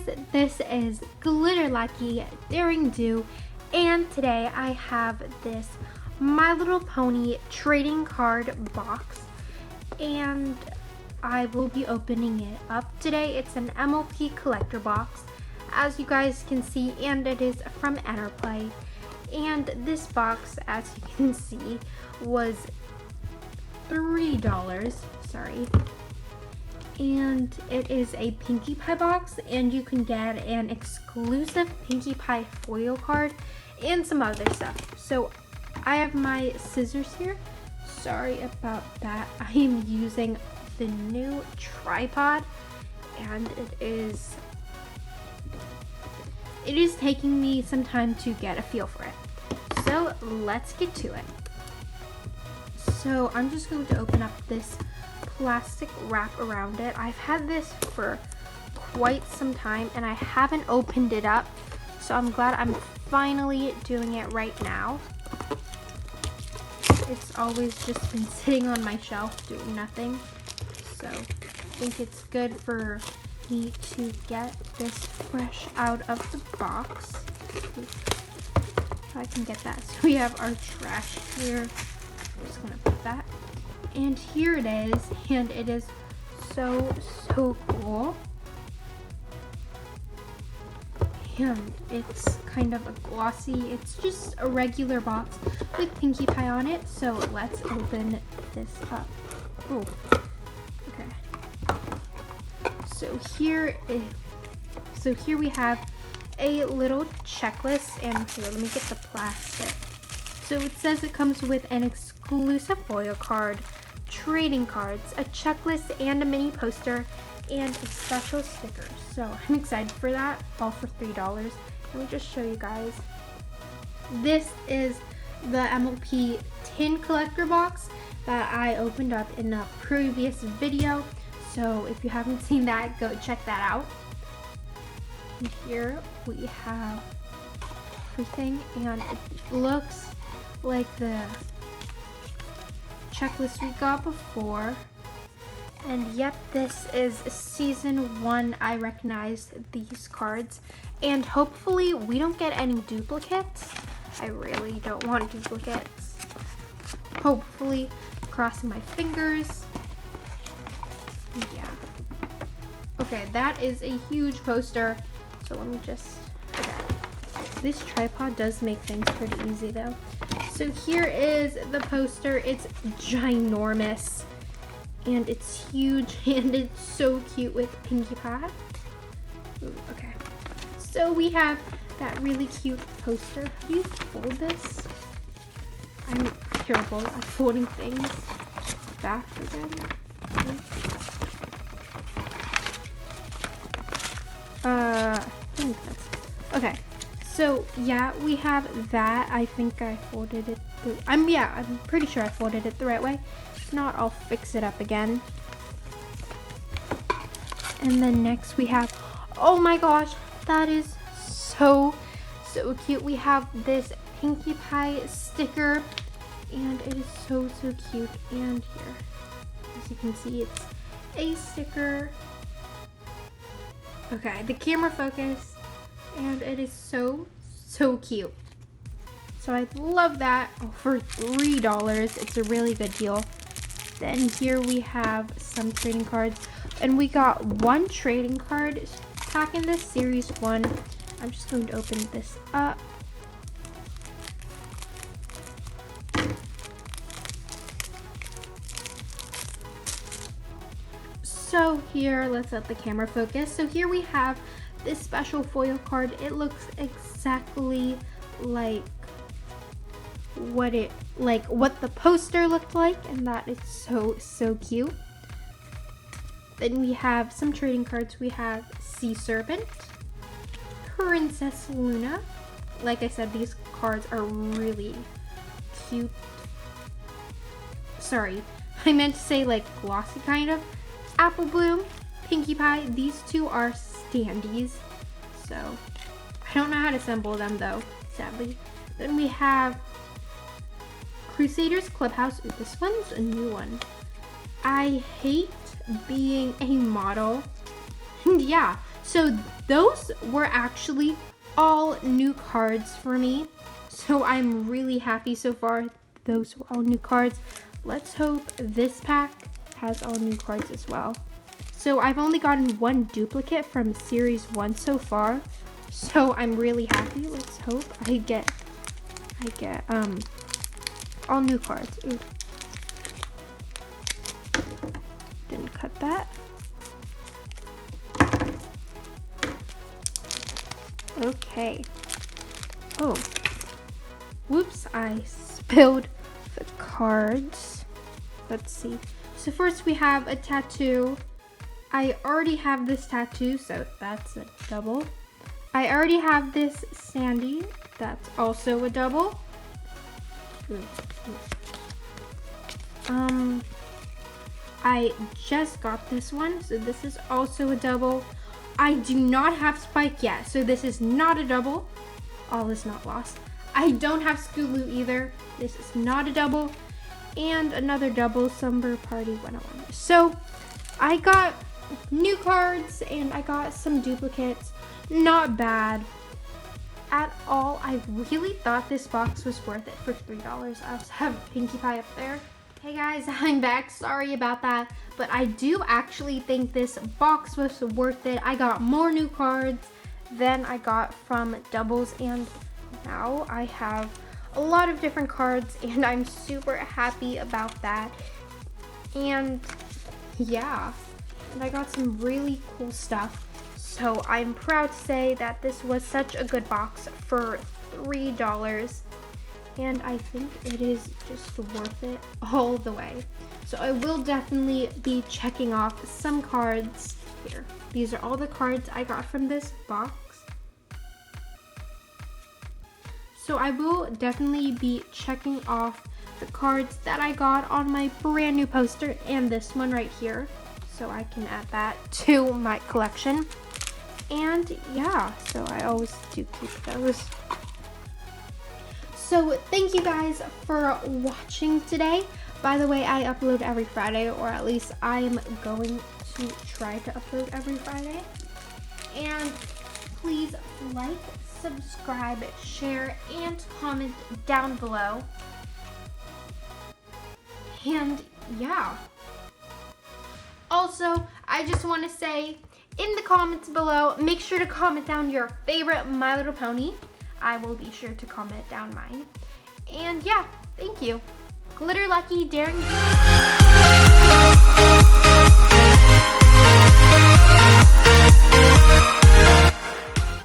guys, this is Glitter Lucky Daring Do, and today I have this My Little Pony trading card box, and I will be opening it up today. It's an MLP collector box, as you guys can see, and it is from MLP. And this box, as you can see, was $3. Sorry. And it is a Pinkie Pie box, and you can get an exclusive Pinkie Pie foil card and some other stuff. So I have my scissors here. Sorry about that. I am using the new tripod, and it is taking me some time to get a feel for it. So let's get to it. So I'm just going to open up this plastic wrap around it. I've had this for quite some time and I haven't opened it up, so I'm glad I'm finally doing it right now. It's always just been sitting on my shelf doing nothing, so I think it's good for me to get this fresh out of the box. If I can get that. So we have our trash here. I'm just gonna put that. And here it is, and it is so cool. And it's kind of a glossy, it's just a regular box with Pinkie Pie on it. So let's open this up. Oh, okay. So here we have a little checklist, and here, let me get the plastic. So it says it comes with an exclusive foil card, trading cards, a checklist, and a mini poster, and a special sticker. So I'm excited for that, all for $3. Let me just show you guys. This is the MLP tin collector box that I opened up in a previous video. So if you haven't seen that, go check that out. And here we have everything, and it looks like the checklist we got before. And yep, this is season 1. I recognize these cards, and hopefully we don't get any duplicates. I really don't want duplicates. Hopefully, crossing my fingers. Yeah. Okay, that is a huge poster. So let me just, okay. This tripod does make things pretty easy though. So here is the poster. It's ginormous, and it's huge, and it's so cute with Pinkie Pie. Ooh, okay. So we have that really cute poster. How do you fold this? I'm terrible at folding things back again. I think that's okay. So yeah, we have that. I think I folded it through. I'm pretty sure I folded it the right way. If not, I'll fix it up again. And then next we have, oh my gosh, that is so cute. We have this Pinkie Pie sticker, and it is so cute. And here, as you can see, it's a sticker. Okay, the camera focus, and it is so cute. So I love that. For $3, it's a really good deal. Then here we have some trading cards, and we got one trading card pack in this series 1. I'm just going to open this up. So here, let's let the camera focus. So here we have this special foil card. It looks exactly like what the poster looked like, and that is so cute. Then we have some trading cards. We have Sea Serpent, Princess Luna. Like I said, these cards are really cute. Sorry, I meant to say like glossy kind of. Apple Bloom, Pinkie Pie. These two are standees, so I don't know how to assemble them though, sadly. Then we have Crusaders Clubhouse. Ooh, this one's a new one. I hate being a model. And yeah, So those were actually all new cards for me. So I'm really happy so far. Those were all new cards. Let's hope this pack has all new cards as well. So I've only gotten one duplicate from series 1 so far. So I'm really happy. Let's hope I get all new cards. Ooh. Didn't cut that. Okay. Oh. Whoops, I spilled the cards. Let's see. So first we have a tattoo. I already have this tattoo, so that's a double. I already have this Sandy. That's also a double. I just got this one, so this is also a double. I do not have Spike yet, so this is not a double. All is not lost. I don't have Skulu either. This is not a double. And another double, Summer Party 101. So I got new cards and I got some duplicates. Not bad at all. I really thought this box was worth it for $3. I also have Pinkie Pie up there. Hey guys, I'm back. Sorry about that, but I do actually think this box was worth it. I got more new cards than I got from doubles, and now I have a lot of different cards, and I'm super happy about that. And yeah, and I got some really cool stuff. So I'm proud to say that this was such a good box for $3. And I think it is just worth it all the way. So I will definitely be checking off some cards here. These are all the cards I got from this box. So I will definitely be checking off the cards that I got on my brand new poster and this one right here. So I can add that to my collection. And yeah, so I always do keep those. So thank you guys for watching today. By the way, I upload every Friday, or at least I am going to try to upload every Friday. And please like, subscribe, share, and comment down below. And yeah. Also, I just want to say in the comments below, make sure to comment down your favorite My Little Pony. I will be sure to comment down mine. And yeah, thank you. Glitter Lucky Daring.